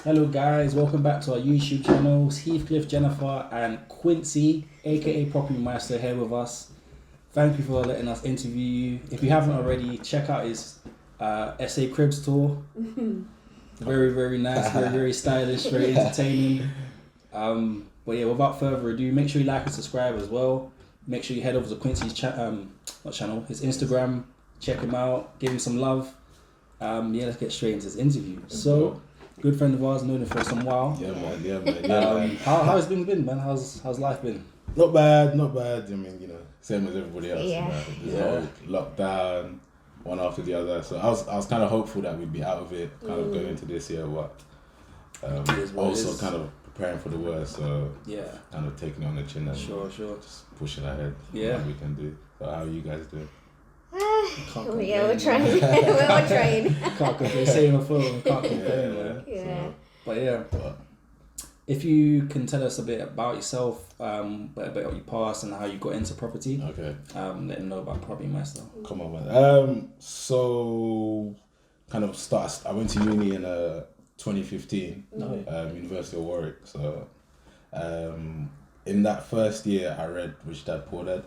Hello guys, welcome back to our YouTube channels. Heathcliff, Jennifer and Quincy, aka Property Meister, here with us. Thank you for letting us interview you. If you haven't already, check out his SA Cribs tour. Very, very nice, very, very stylish, very entertaining. But yeah, without further ado, make sure you like and subscribe as well. Make sure you head over to Quincy's his Instagram, check him out, give him some love. Yeah, let's get straight into this interview. So, good friend of ours, known him for some while. Yeah, man. How's it been, man? How's life been? Not bad. I mean, same as everybody else. Yeah. There's no lockdown, one after the other. So I was kind of hopeful that we'd be out of it, kind of going into this year, but also kind of preparing for the worst. So yeah, kind of taking it on the chin and sure, just pushing ahead. Yeah, what we can do. So how are you guys doing? We're trying. We're on train. Can't complain. Saying on the phone, can't complain, man. Yeah. So, but yeah, if you can tell us a bit about yourself, a bit about your past and how you got into property. Okay. Let them know about Property Meister. Come on, man. So kind of I went to uni in 2015, University of Warwick. So in that first year, I read Rich Dad Poor Dad.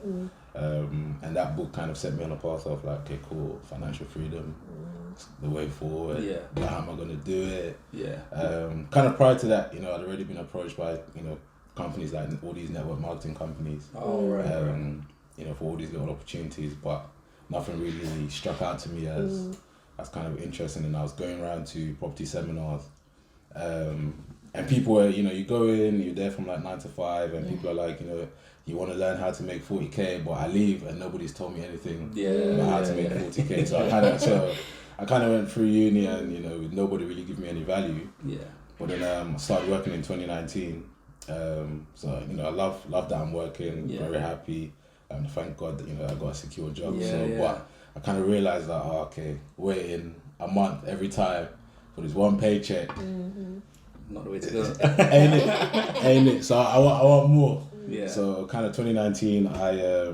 And that book kind of set me on a path of like, okay, cool, financial freedom, the way forward. Yeah. But how am I gonna do it? Yeah. Kind of prior to that, I'd already been approached by companies like all these network marketing companies. Oh right. For all these little opportunities, but nothing really struck out to me as kind of interesting. And I was going around to property seminars, and people were, you go in, you're there from like 9 to 5, and people are like, you want to learn how to make 40k, but I leave and nobody's told me anything about how to make 40k. So I kind of went through uni and nobody really gave me any value. Yeah. But then I started working in 2019. So I love that I'm working. Very happy. Thank God that I got a secure job. But I kind of realized that waiting a month every time for this one paycheck. Not the way to go. Ain't it? So I want more. Yeah. So kind of 2019, I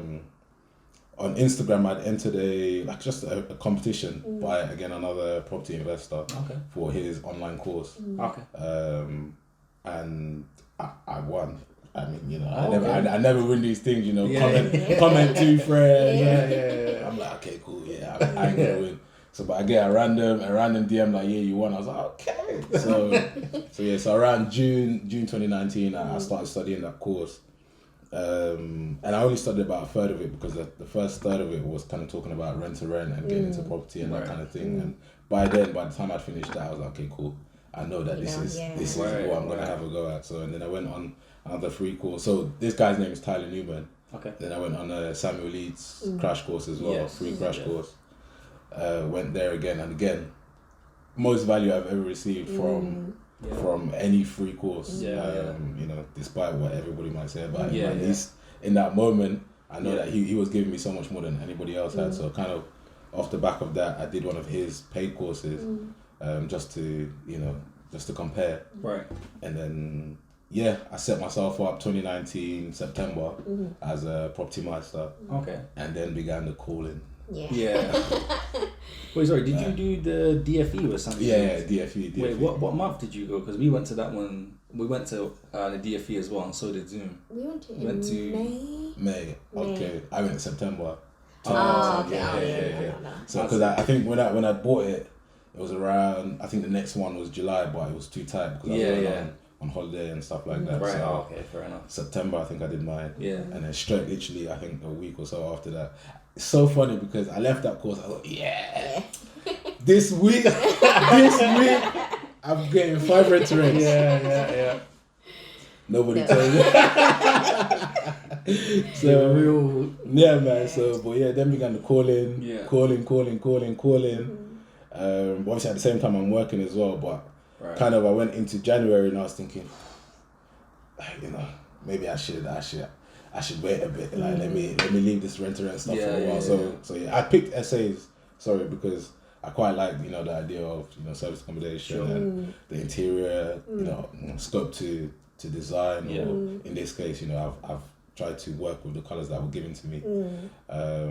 on Instagram I'd entered a competition by another property investor for his online course. Okay. And I won. I mean, I never win these things. Comment to friends. Yeah. I'm like, okay, cool. Yeah, I ain't gonna win. So, but I get a random DM like, yeah, you won. I was like, okay. So around June 2019, I started studying that course. And I only studied about a third of it because the first third of it was kind of talking about rent to rent and getting into property and that kind of thing. And by the time I'd finished that, I was like, okay, cool. I know that this is what I'm going to have a go at. So, and then I went on another free course. So this guy's name is Tyler Newman. Okay. Then I went on Samuel Leeds crash course as well, free crash course. Went there again and again. Most value I've ever received from any free course. Despite what everybody might say about him, at least in that moment, I know that he was giving me so much more than anybody else had. So kind of off the back of that, I did one of his paid courses, just to compare. Right. And then I set myself up 2019 September as a Property Meister. Okay. And then began the calling. Yeah. Wait, sorry, did you do the DFE or something? Yeah, DFE. Wait, what month did you go? Because we went to that one. We went to the DFE as well, and so did Zoom. We went to May. Okay, I went in September. Okay. Yeah. So because I think when I bought it, it was around. I think the next one was July, but it was too tight because I was on holiday and stuff like that. Right. So okay, fair enough. September, I think I did mine. Yeah. And then straight, literally, I think a week or so after that. It's so funny because I left that course. I thought, this week, I'm getting 5 rent to rent. Yeah. Nobody told me. So real. Yeah, man. So, but then began the calling. Obviously, at the same time, I'm working as well. But kind of, I went into January and I was thinking, maybe I should wait a bit. Like let me leave this rent to rent stuff for a while. So I picked essays. Because I quite like the idea of service accommodation and the interior scope to design. Or in this case, I've tried to work with the colours that were given to me. I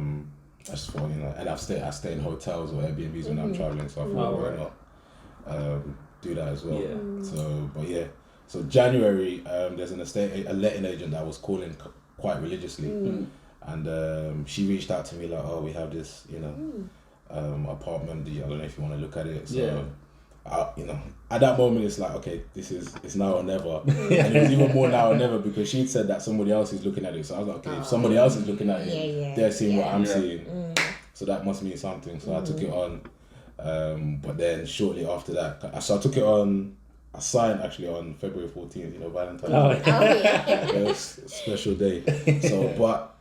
just thought and I stay in hotels or Airbnbs when I'm traveling. So I thought why not do that as well. Yeah. So, but yeah. So January, there's a letting agent that was calling quite religiously, and she reached out to me like, oh, we have this, apartment. I don't know if you want to look at it. So, at that moment, it's like, okay, it's now or never. And it was even more now or never because she'd said that somebody else is looking at it. So I was like, okay, if somebody else is looking at it, they're seeing what I'm seeing. So that must mean something. So I took it on. But then shortly after that, so I took it on. I signed actually on February 14th, Valentine's Day. Oh, yeah. It was a special day. So, but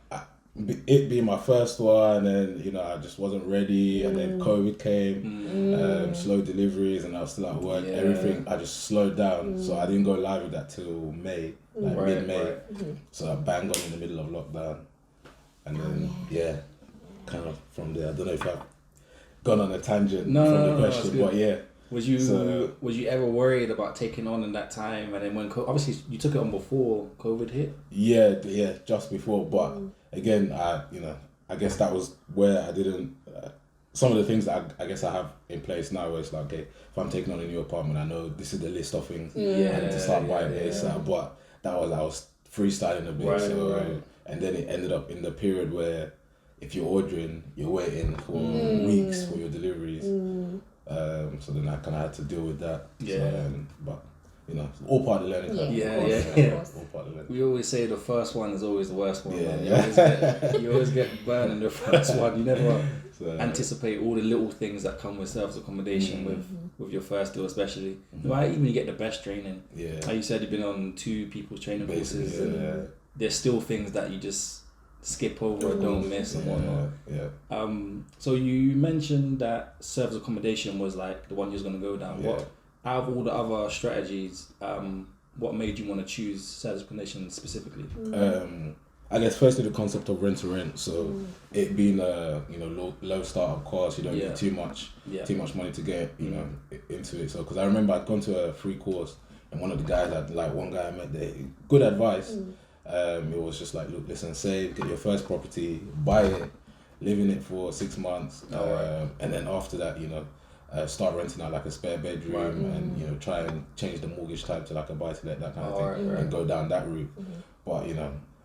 it being my first one, and I just wasn't ready, and then COVID came, slow deliveries, and I was still at work. Everything I just slowed down, so I didn't go live with that till May, mid-May. Right. So I banged on in the middle of lockdown, and then kind of from there. I don't know if I've gone on a tangent from the question, but yeah. Was you ever worried about taking on in that time, and then when obviously you took it on before COVID hit? Yeah, just before. But again, I guess that was where I didn't. Some of the things that I guess I have in place now, where it's like, okay, if I'm taking on a new apartment, I know this is the list of things I need to start buying ASAP. But I was freestyling a bit, and then it ended up in the period where if you're ordering, you're waiting for weeks for your deliveries. So then I kind of had to deal with that. Yeah. So, but all part of the learning. All part of the learning. We always say the first one is always the worst one. You always get burned in the first one. You never anticipate all the little things that come with service accommodation with your first deal, especially. Right, even you get the best training. Yeah. Like you said, you've been on 2 people's training courses, and there's still things that you just skip over, don't miss, and whatnot. So you mentioned that service accommodation was like the one you was gonna go down. What out of all the other strategies, what made you want to choose service accommodation specifically? I guess firstly the concept of rent to rent. So it being a low startup cost, you don't need too much money to get into it. So because I remember I'd gone to a free course, and one of the guys one guy I met there, good advice. It was just like, look, listen, save, get your first property, buy it, live in it for 6 months, and then after that, start renting out like a spare bedroom, and try and change the mortgage type to like a buy to let, that kind of thing, and go down that route. But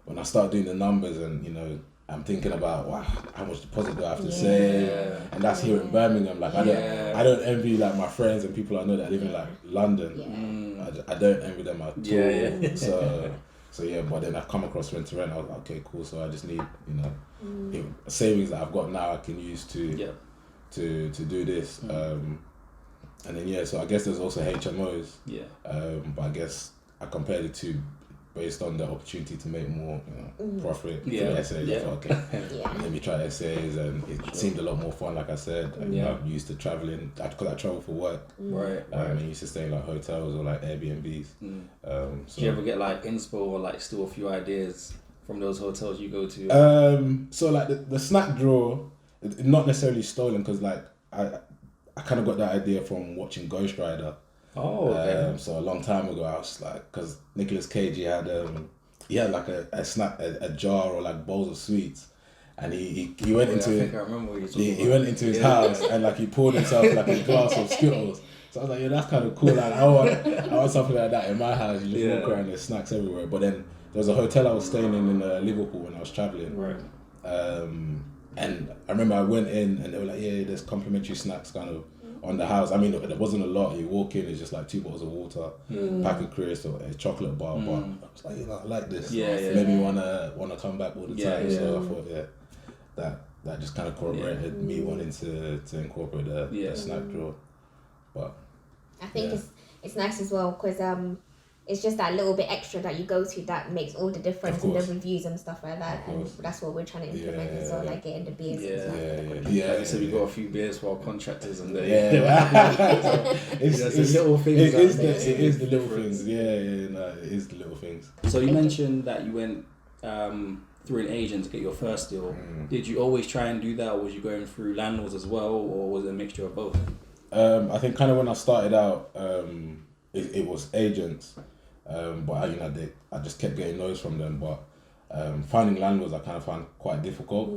when I start doing the numbers, and I'm thinking about, wow, how much deposit do I have to save? And that's here in Birmingham. Like I don't envy like my friends and people I know that live in like London. I don't envy them at all. So but then I've come across rent to rent. I was like, okay, cool. So I just need, savings that I've got now I can use to do this. And then so I guess there's also HMOs. But I guess I compared the two based on the opportunity to make more profit for the essays. I thought, okay, let me try essays, and it seemed a lot more fun, like I said. And I'm used to traveling because I travel for work. And used to stay in like hotels or like Airbnbs. Do you ever get like inspo or like still a few ideas from those hotels you go to? So like the snack drawer, not necessarily stolen, because like I kind of got that idea from watching Ghost Rider. So a long time ago, I was like, because Nicolas Cage, he had like a jar or like bowls of sweets, and he went into he went into his house and like he poured himself like a glass of Skittles. So I was like, that's kind of cool. Like I want something like that in my house. You just walk around, there's snacks everywhere. But then there was a hotel I was staying in Liverpool when I was traveling. And I remember I went in and they were like, there's complimentary snacks kind of on the house. I mean, there wasn't a lot. You walk in, it's just like 2 bottles of water, pack of crisps, or a chocolate bar. But I was like, I like this. Made me wanna come back all the time. So I thought, that just kind of corroborated me wanting to incorporate the snack drawer. But I think it's nice as well because it's just that little bit extra that you go to that makes all the difference in the reviews and stuff like that, and that's what we're trying to implement as well, like getting the beers and stuff. Like you said, we got a few beers for our contractors and it's the little things. It is the little things. It is the little things. So you mentioned that you went through an agent to get your first deal. Did you always try and do that, or was you going through landlords as well, or was it a mixture of both? I think kind of when I started out, it was agents. But I just kept getting no's from them. But finding landlords I kind of found quite difficult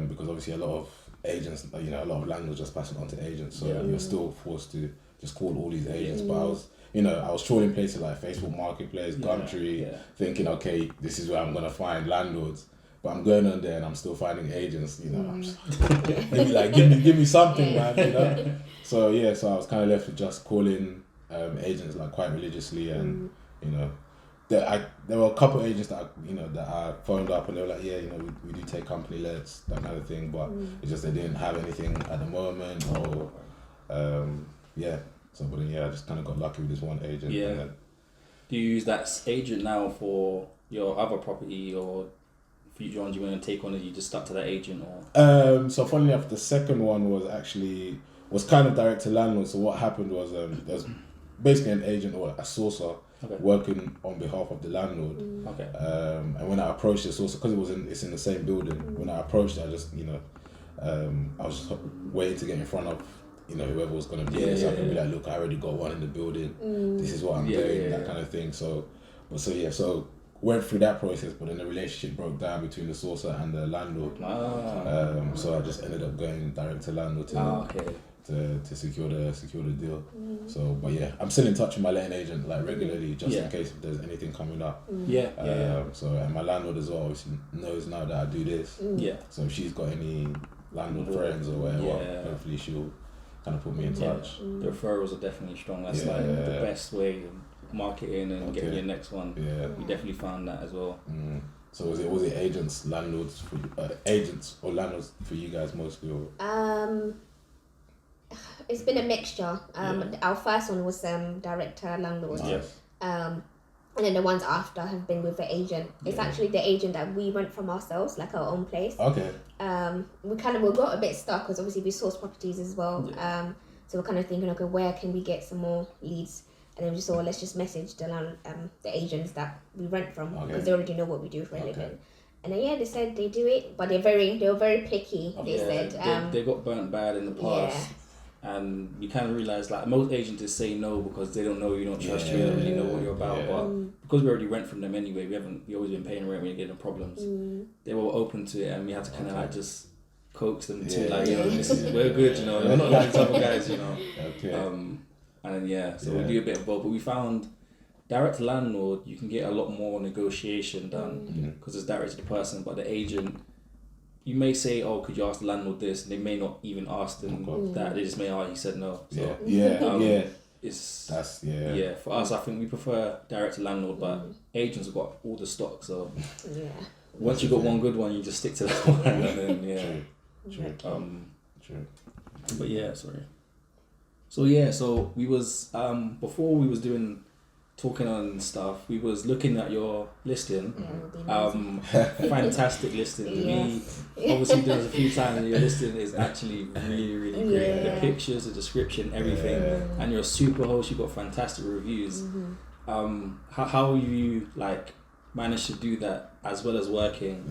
because obviously a lot of agents, a lot of landlords just pass it on to agents. So you're still forced to just called all these agents. But I was trawling places like Facebook Marketplace, Gumtree, thinking, okay, this is where I'm gonna find landlords. But I'm going on there and I'm still finding agents. I'm just, maybe like give me something, man. So I was kind of left with just calling agents like quite religiously, and there were a couple of agents that I phoned up and they were like, we do take company lets, that kind of thing, but it's just they didn't have anything at the moment, or So but then I just kind of got lucky with this one agent. Yeah. And then, do you use that agent now for your other property, or future ones you want to take on, and you just stuck to that agent, or? So funnily enough, the second one was kind of direct to landlord. So what happened was there's basically an agent or a sourcer working on behalf of the landlord. Okay. And when I approached the sourcer, because it's in the same building, when I approached it, I just I was just waiting to get in front of whoever was going to be there, so I could be like, look, I already got one in the building. This is what I'm doing, that kind of thing. So went through that process, but then the relationship broke down between the sourcer and the landlord. So I just ended up going direct to landlord to secure the deal. So, but I'm still in touch with my letting agent like regularly, just in case if there's anything coming up. So, and my landlord as well obviously knows now that I do this. So if she's got any landlord friends or whatever, hopefully she'll kind of put me in touch. The referrals are definitely strong. That's the best way of marketing and getting your next one. We definitely found that as well. So was it agents, landlords agents or landlords for you guys mostly? Or? It's been a mixture. Our first one was direct to landlord. And then the ones after have been with the agent. It's actually the agent that we went from ourselves, like our own place. Okay. We got a bit stuck because obviously we source properties as well. So we're kind of thinking, okay, where can we get some more leads? And then we just thought, let's just message the agents that we rent from, because they already know what we do for a living. And then they said they do it, but they were very picky. They said they got burnt bad in the past. And you kind of realise, like, most agents just say no because they don't know you, don't trust you, they don't really know what you're about. But because we already rent from them anyway, we always been paying rent when you're getting problems. They were open to it, and we had to kind of like just coax them to we're good, we're not like these other guys, And we do a bit of both. But we found direct to landlord, you can get a lot more negotiation done because it's direct to the person, but the agent, you may say, oh, could you ask the landlord this? And they may not even ask them that. They just may, he said no. So, for us, I think we prefer direct to landlord, but agents have got all the stock. So once you got one good one, you just stick to that one. And then, True. But so we was, before we was talking on stuff, we was looking at your listing. Fantastic listing. We obviously done it a few times, and your listing is actually really, really great. The pictures, the description, everything, and you're a super host. You got fantastic reviews. How you managed to do that as well as working?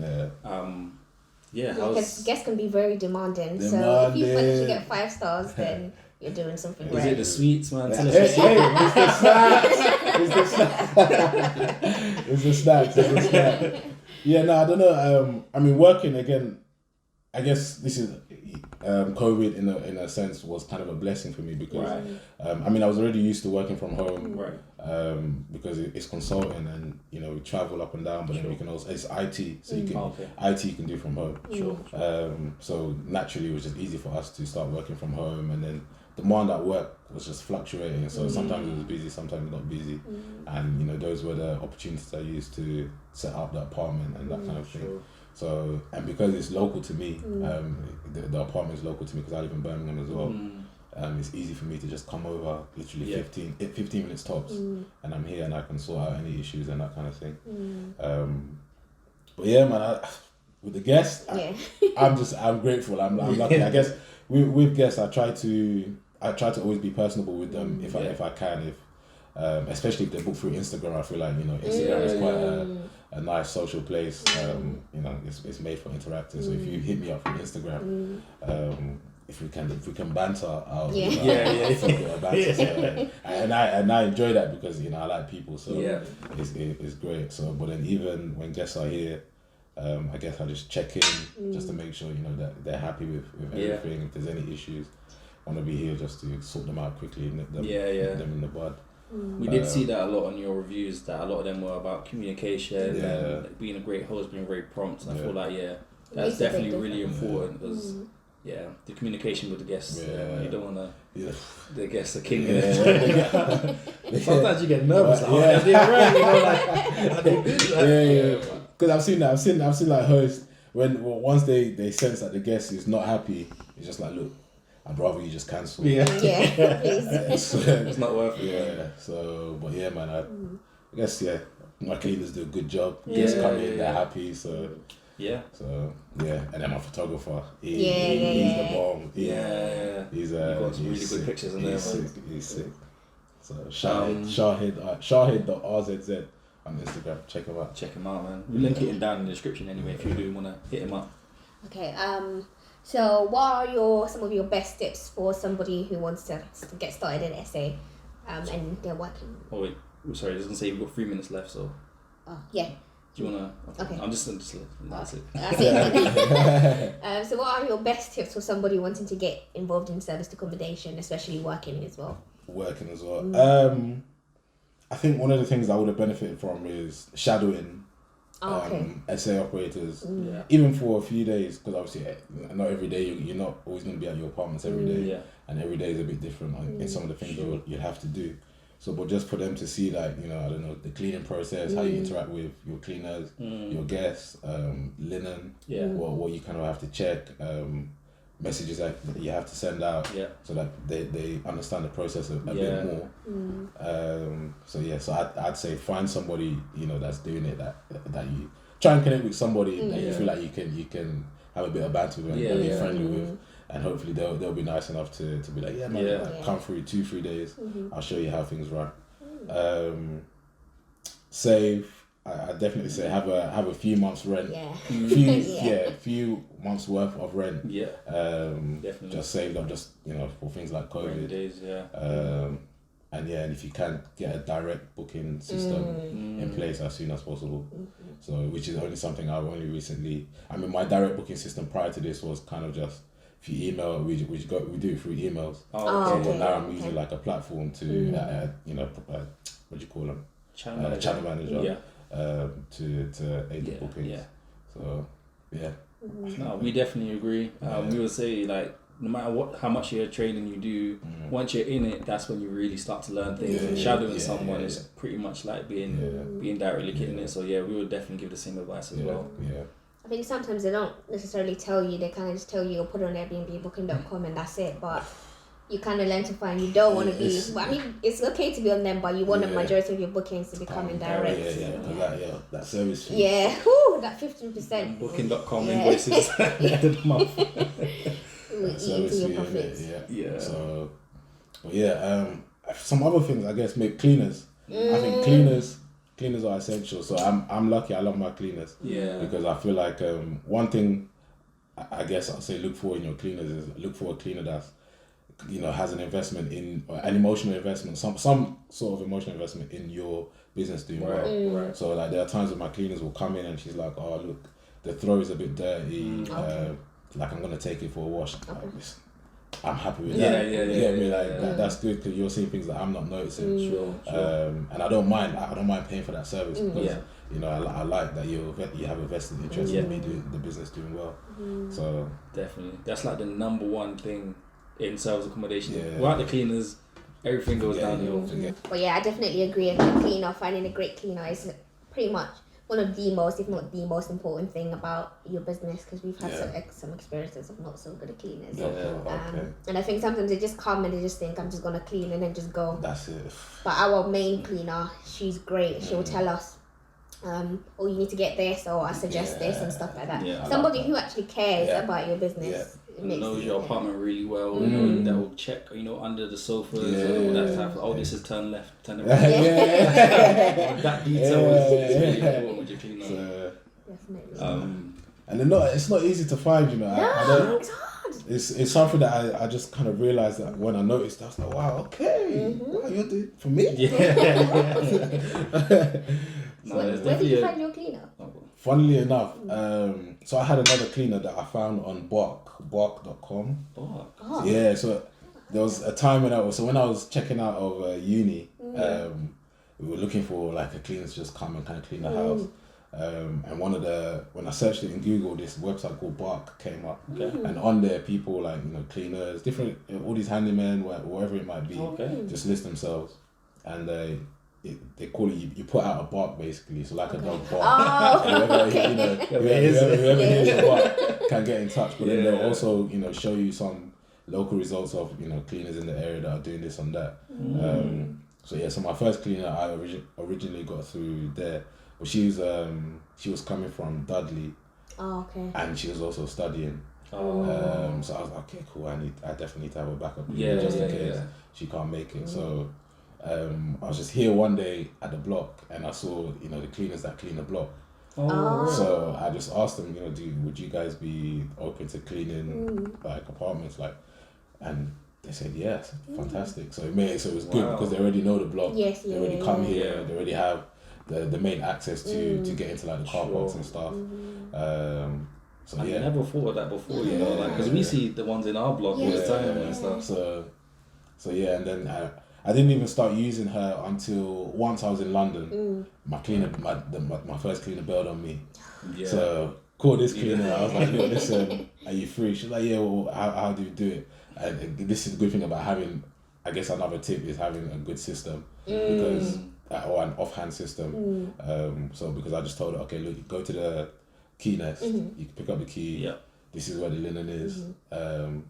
Because guests can be very demanding. So if you manage to get 5 stars, then you're doing something right. Is it the sweets, man? Tell us It's the snacks. Yeah, no, I don't know. I mean, working again, I guess this is COVID in a sense was kind of a blessing for me because I was already used to working from home, because it's consulting and we travel up and down, but then we can also, it's IT, so you can IT you can do from home. So naturally it was just easy for us to start working from home, and then demand at work was just fluctuating, so sometimes it was busy, sometimes not busy, and those were the opportunities I used to set up the apartment and that kind of thing. So, and because it's local to me, the apartment is local to me because I live in Birmingham as well. It's easy for me to just come over, literally 15 minutes tops, and I'm here and I can sort out any issues and that kind of thing. But yeah, man, with the guests, I'm grateful. I'm lucky. I guess with guests, I try to always be personable with them if I can. Especially if they book through Instagram, I feel like Instagram is quite a nice social place. It's made for interacting. So if you hit me up from Instagram, if we can banter, I'll banter. So, and I enjoy that because I like people. So it's great. So, but then even when guests are here, I guess I just check in just to make sure that they're happy with everything. If there's any issues, want to be here just to sort them out quickly and nip them in the bud. We did see that a lot on your reviews, that a lot of them were about communication and like, being a great host, being very prompt. And I feel like that's definitely really important because the communication with the guests. You don't want to. The guests are king. Sometimes you get nervous. Because I've seen like hosts once they sense that the guest is not happy, it's just like, look, I'd rather you just cancel. Please. It's not worth it. Yeah. So, but yeah, man, I guess my cleaners do a good job. Guests come in, they're happy. So. And then my photographer, he's the bomb. He's got some really good pictures in there. He's sick. So Shahid.rzz on Instagram. Check him out, man. We'll link it down in the description anyway if you do want to hit him up. Okay. So what are some of your best tips for somebody who wants to get started in SA, and they're working? Oh wait, sorry, it doesn't say we've got 3 minutes left, so. Oh yeah. Do you wanna? Okay. I'm just that's it. That's it. So what are your best tips for somebody wanting to get involved in serviced accommodation, especially working as well? I think one of the things I would have benefited from is shadowing SA operators, even for a few days, because obviously not every day you're not always going to be at your apartments every day, and every day is a bit different in some of the things you'll have to do. So, but just for them to see, like, I don't know, the cleaning process, how you interact with your cleaners, your guests, linen, what you kind of have to check, messages that you have to send out, so that they understand the process a bit more. So I'd say find somebody that's doing it, that you try and connect with somebody that you feel like you can have a bit of banter with and be friendly with. And hopefully they'll be nice enough to be like, come through 2-3 days. I'll show you how things run. Save. I definitely say have a few months rent. Few months worth of rent. Definitely. Just saved up, just for things like COVID. Days, and if you can get a direct booking system in place as soon as possible. So which is only something I've only recently. I mean, my direct booking system prior to this was kind of just. If you email, we do it through emails. But now I'm using like a platform to, what do you call them? Channel manager. To aid the bookings. So, No, we definitely agree. We would say like no matter how much your training you do, once you're in it, that's when you really start to learn things. And shadowing someone is pretty much like being directly in it. So we would definitely give the same advice as well. I think sometimes they don't necessarily tell you, they kind of just tell you or put it on airbnbbooking.com and that's it, but you kind of learn to find you don't want to be, I mean, it's okay to be on them, but you want the majority of your bookings to be coming direct. That service fee. That 15%. Booking.com invoices at the end of the month. Will eat into your profits. So, some other things, I guess, maybe cleaners. I think cleaners are essential, so I'm lucky. I love my cleaners. Because I feel like one thing I guess I'll say look for in your cleaners is look for a cleaner that's has an investment in an emotional investment, some sort of emotional investment in your business doing well. So like there are times when my cleaners will come in and she's like, oh look, the throw is a bit dirty. Like I'm gonna take it for a wash. I'm happy with that. You get me? That's good because you're seeing things that I'm not noticing. And I don't mind paying for that service because I like that you have a vested interest in me doing the business doing well. So definitely, that's like the number one thing in service accommodation. Without the cleaners, everything goes downhill. But I definitely agree. Finding a great cleaner is pretty much one of the most, if not the most important thing about your business, because we've had some experiences of not so good at cleaners. And I think sometimes they just come and they just think I'm just gonna clean and then just go. That's it. But our main cleaner, she's great. She'll tell us, you need to get this, or I suggest this and stuff like that. Somebody who actually cares about your business. Knows your apartment really well. That will check, under the sofas, all that type of. This is turn left, turn right. That detail is really important with your cleaner. Definitely. And it's not easy to find. I don't, it's hard. It's something that I just kind of realized that when I noticed, I was like, wow, okay, wow, you're doing it for me. Where did you find your cleaner? Funnily enough, so I had another cleaner that I found on bark.com. Bark? Yeah, so there was a time when when I was checking out of uni, we were looking for like a cleaner to just come and kind of clean the house. And when I searched it in Google, this website called Bark came up, and on there people like cleaners, different, all these handymen, whatever it might be, just list themselves, and they call it, you put out a bark basically, so like a dog bark. Oh, whoever hears the bark can get in touch, but then they'll also show you some local results of cleaners in the area that are doing this and that. So my first cleaner I originally got through there. But she was coming from Dudley, and she was also studying. So I was like, okay, cool. I definitely need to have a backup just in case she can't make it. So I was just here one day at the block, and I saw the cleaners that clean the block. So I just asked them, would you guys be open to cleaning like apartments, and they said yes, fantastic. So it was good because they already know the block. Yes, they already come here. They already have the main access to get into like the car parks and stuff. So I never thought of that before, because we see the ones in our block all the time and stuff. So and then I didn't even start using her until once I was in London. My cleaner, my first cleaner bailed on me. So called this cleaner. I was like, yo, listen, are you free? She's like, yeah. Well, how do you do it? And this is the good thing about having, I guess another tip is having a good system because. Or an offhand system. So because I just told her, okay, look, you go to the key nest, you can pick up the key, this is where the linen is, and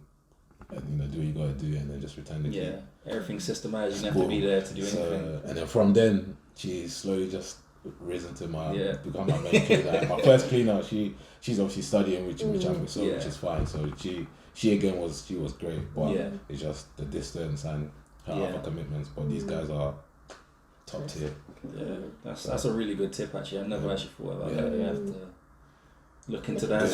do what you gotta do, and then just return the key. Yeah, everything's systemized, you don't have to be there to do anything. And then from then, she slowly just risen to become my main cleaner. My first cleaner, she's obviously studying, which is fine. So she again was great, but it's just the distance and her other commitments. But these guys are top tier. Yeah, that's a really good tip actually. I've never actually thought about that. You have to look into that as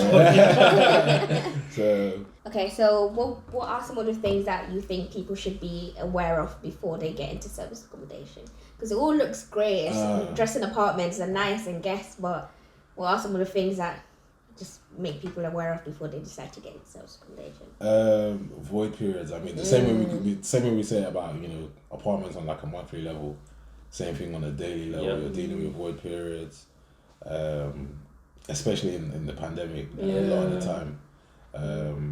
well. So what are some of the things that you think people should be aware of before they get into service accommodation? Because it all looks great, dressing apartments are nice and guests, but what are some of the things that just make people aware of before they decide to get into service accommodation? Void periods. I mean, the same way we say about apartments on like a monthly level. Same thing on a daily level. You're dealing with void periods, especially in the pandemic. A lot of the time,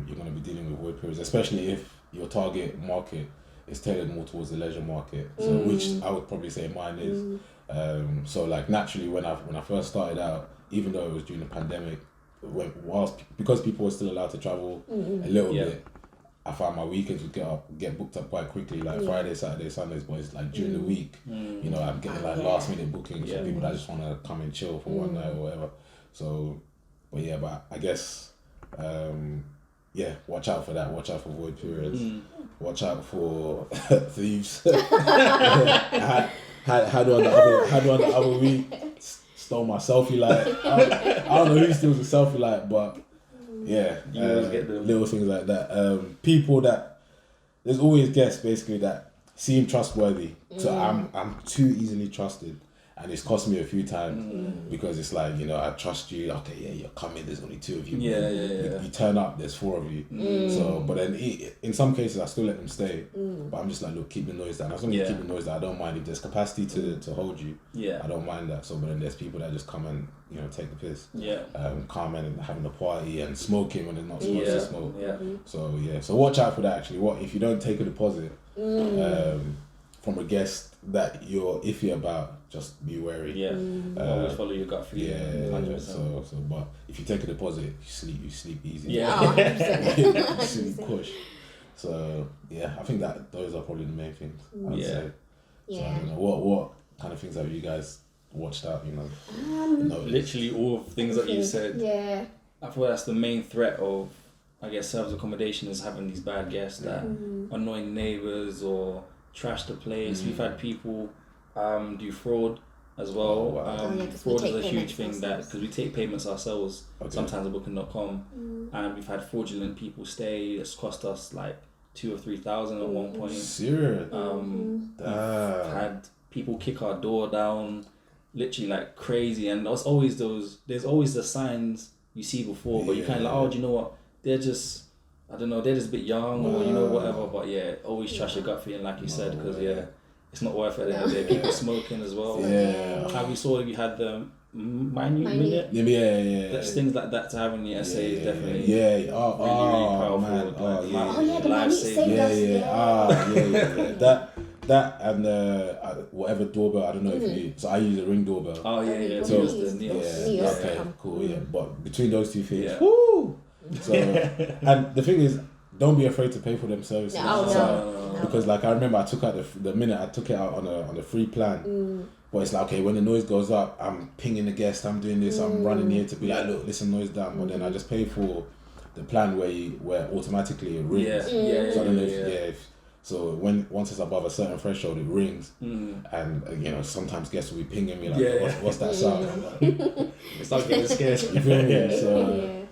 you're going to be dealing with void periods, especially if your target market is tailored more towards the leisure market. So, which I would probably say mine is. So, like naturally, when I first started out, even though it was during the pandemic, because people were still allowed to travel a little bit. I found my weekends would get booked up quite quickly, like Friday, Saturday, Sundays, but it's like during the week, I'm getting like last minute bookings for people that just want to come and chill for one night or whatever. So, but I guess, watch out for that. Watch out for void periods. Watch out for thieves. Had one the other week, stole my selfie light. I don't know who steals a selfie light, but you always get them. Little things like that. People that there's always guests basically that seem trustworthy. So I'm too easily trusted, and it's cost me a few times because it's like I trust you. Okay, you're coming. There's only two of you. You turn up. There's four of you. So, but then in some cases I still let them stay. But I'm just like, look, keep the noise down. As long as you keep the noise down, I don't mind if there's capacity to hold you. I don't mind that. So, but then there's people that just come and take the piss. Come in and having a party and smoking when they're not supposed to smoke. So watch out for that. Actually, if you don't take a deposit from a guest that you're iffy about, just be wary. Always follow your gut feeling. So but if you take a deposit, you sleep easy. You sleep push. So I think that those are probably the main things I'd say. So I don't know what kind of things have you guys watched out, literally all things that you said. I thought that's the main threat of, I guess, service accommodation is having these bad guests that annoying neighbours or trash the place. We've had people do fraud as well. Fraud is a huge thing because we take payments ourselves sometimes at booking.com, and we've had fraudulent people stay. It's cost us like 2,000 or 3,000 at one point. Serious? We've had people kick our door down literally like crazy, and there's always the signs you see before, but you kind of like, do you know what, they're just I don't know, they're just a bit young or whatever. But yeah, always trust your gut feeling, like you said, because it's not worth it. There are people smoking as well. Have you saw you had the minute? Yeah. There's things like that to have in the essays, definitely. Yeah. Really Man. The minute saved us. That and whatever doorbell. I don't know if you. So I use a Ring doorbell. Oh yeah. So Neos. okay, cool. Yeah, but between those two things, woo. So and the thing is, don't be afraid to pay for them services. No. Because like I remember, I took out the minute I took it out on a free plan. But it's like, okay, when the noise goes up, I'm pinging the guest, I'm doing this, I'm running here to be like, look, listen, noise down. But then I just pay for the plan where automatically it rings. So I don't know if so once it's above a certain threshold, it rings, and sometimes guests will be pinging me like, what's that sound? I'm like, it's like getting scared. You feel me? So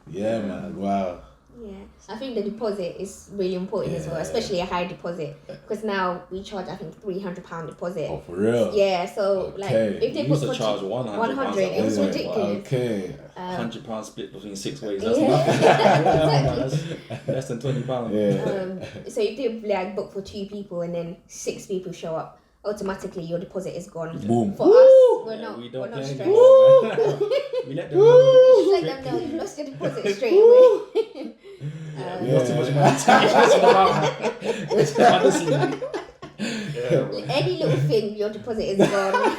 man, wow. Yeah, I think the deposit is really important as well, especially a high deposit, because now we charge I think £300 deposit. Oh, for real? Yeah, so like if they used to charge 100, it was ridiculous. Okay. £100 split between 6 ways. That's Less than £20. So if they like book for 2 people and then 6 people show up, automatically your deposit is gone. Boom. For us, we're not stressed. We let them know. Just let them know you lost your deposit straight away. Not too much money. Honestly. Any little thing, your deposit is gone.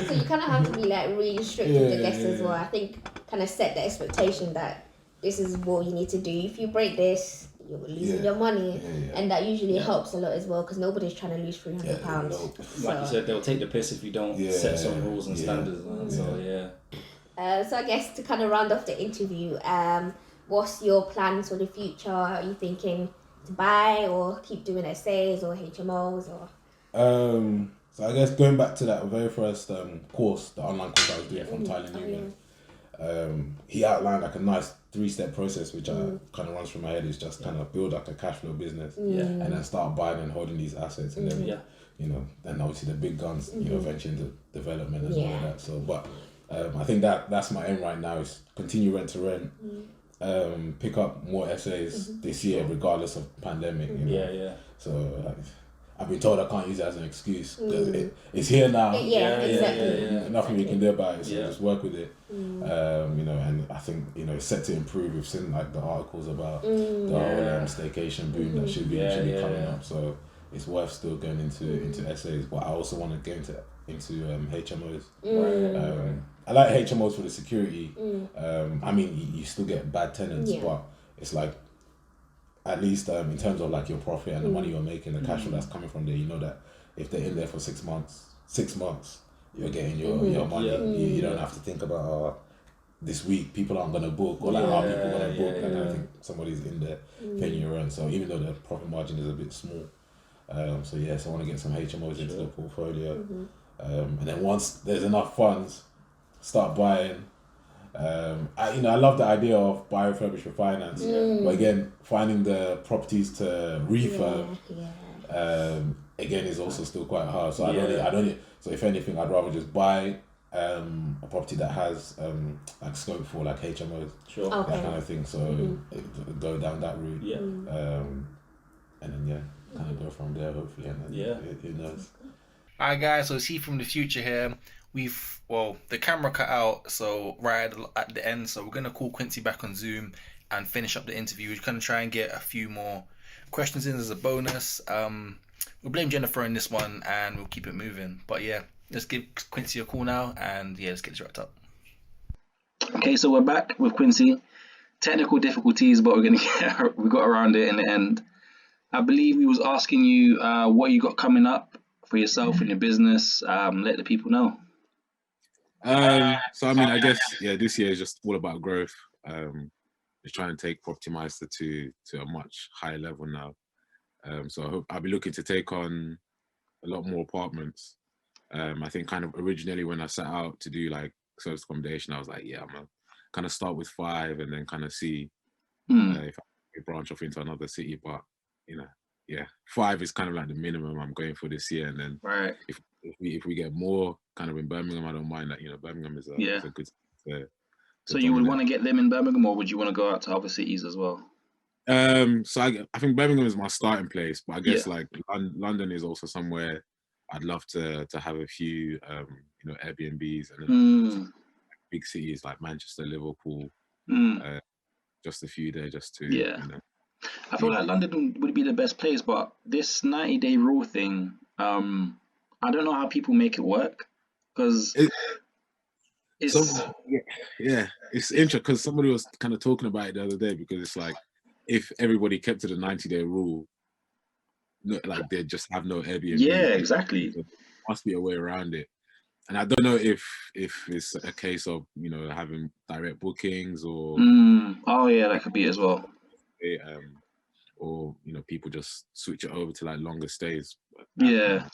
So you kind of have to be like really strict with the guests as well. I think kind of set the expectation that this is what you need to do. If you break this, you're losing your money, and that usually helps a lot as well, because nobody's trying to lose £300. Like you said, they'll take the piss if you don't set some rules and standards. So so I guess to kind of round off the interview, what's your plans for the future? Are you thinking to buy or keep doing essays or HMOs or? So I guess going back to that very first course, the online course I was doing from Thailand Union, he outlined like a nice 3-step process, which kind of runs through my head. Is just kind of build like a cash flow business, and then start buying and holding these assets, and then then obviously the big guns, venture into development and all of that. So, but I think that's my aim right now, is continue rent to rent, pick up more essays this year, regardless of pandemic. So I've been told I can't use it as an excuse, because it's here now. Exactly. Nothing we can do about it, so just work with it. And I think it's set to improve. We've seen like the articles about the whole staycation boom that should be coming up. So it's worth still going into essays. But I also want to get into HMOs. I like HMOs for the security. I mean, you still get bad tenants, but it's like, at least in terms of like your profit and the money you're making, the cash flow that's coming from there, you know that if they're in there for 6 months, you're getting your money. You don't have to think about this week people aren't gonna book, or like are people gonna book. Like, I think somebody's in there paying your rent. So even though the profit margin is a bit small, so I want to get some HMOs into the portfolio, and then once there's enough funds, start buying. I love the idea of buy, refurbish, refinance, but again, finding the properties to refurb, again, is also still quite hard. So I don't. So if anything, I'd rather just buy a property that has like scope for like HMOs, that kind of thing. So go down that route, and then kind of go from there, hopefully, and then who knows. Alright guys, so it's he from the future here. The camera cut out, so right at the end, so we're going to call Quincy back on Zoom and finish up the interview. We're going to try and get a few more questions in as a bonus. We'll blame Jennifer on this one and we'll keep it moving. But let's give Quincy a call now and let's get this wrapped up. Okay, so we're back with Quincy. Technical difficulties, but we got around it in the end. I believe we was asking you what you got coming up for yourself and your business. Let the people know. So I mean, I guess this year is just all about growth. Just trying to take Property Meister to a much higher level now. So I hope I'll be looking to take on a lot more apartments. I think kind of originally when I set out to do like service accommodation, I was like, I'm gonna kind of start with 5 and then kind of see if I can branch off into another city. But 5 is kind of like the minimum I'm going for this year. And then if we get more kind of in Birmingham, I don't mind that. Birmingham is a good. So you would want to get them in Birmingham, or would you want to go out to other cities as well? So I think Birmingham is my starting place, but I guess Yeah. like London is also somewhere I'd love to have a few Airbnbs, and then big cities like Manchester, Liverpool, just a few there just to Yeah. I feel like London would be the best place, but this 90-day rule thing, I don't know how people make it work, because it's it's interesting because somebody was kind of talking about it the other day, because it's like if everybody kept to the 90-day rule, like they just have no Airbnb. Yeah, exactly. There must be a way around it. And I don't know if it's a case of having direct bookings or oh yeah, that could be as well. Or people just switch it over to like longer stays. Yeah,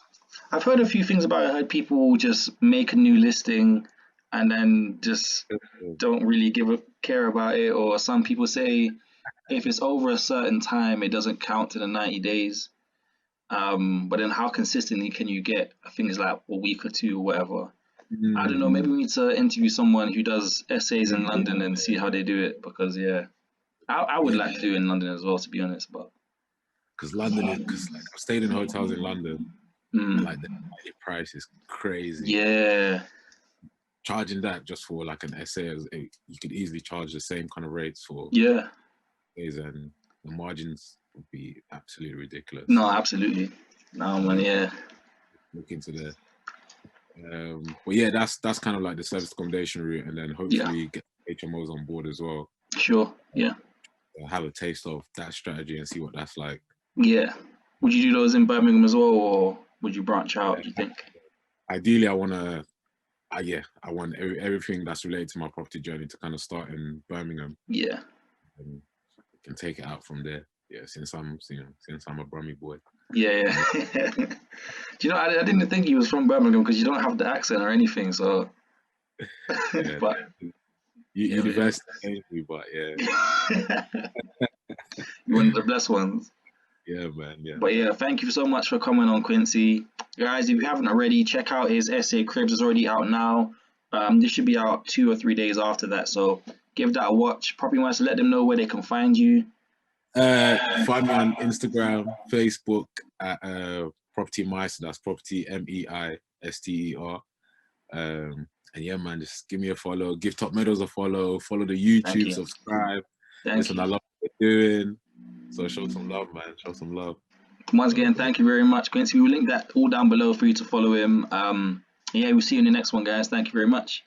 I've heard a few things about it. I heard people just make a new listing and then just don't really care about it, or some people say if it's over a certain time, it doesn't count to the 90 days. But then how consistently can you get things like a week or two or whatever? I don't know. Maybe we need to interview someone who does essays in London and see how they do it, because I would like to do it in London as well, to be honest. But because like I've stayed in hotels in London, and like the price is crazy. Yeah, charging that just for like an essay, you could easily charge the same kind of rates for days, and the margins would be absolutely ridiculous. No, absolutely. No, man, yeah. Look into the but yeah, that's kind of like the service accommodation route, and then hopefully get HMOs on board as well. Sure, yeah. Have a taste of that strategy and see what that's like. Yeah. Would you do those in Birmingham as well, or would you branch out, do you think? Ideally, I want everything that's related to my property journey to kind of start in Birmingham. Yeah. And can take it out from there. Yeah, since I'm a Brummie boy. Yeah. Do you know, I didn't think he was from Birmingham because you don't have the accent or anything, so. But university, but yeah. You're one of the blessed ones. Yeah, man. Yeah. But yeah, thank you so much for coming on, Quincy. Guys, if you haven't already, check out his essay Cribs. It's already out now. This should be out 2 or 3 days after that, so give that a watch. Property Meister, let them know where they can find you. Find me on Instagram, Facebook at Property Meister. That's Property Meister. And yeah, man, just give me a follow. Give Topmeadows a follow. Follow the YouTube. Subscribe. Listen, I love what you're doing. So show some love, man. Show some love. Once again, thank you very much, Quincy. We'll link that all down below for you to follow him. Yeah, we'll see you in the next one, guys. Thank you very much.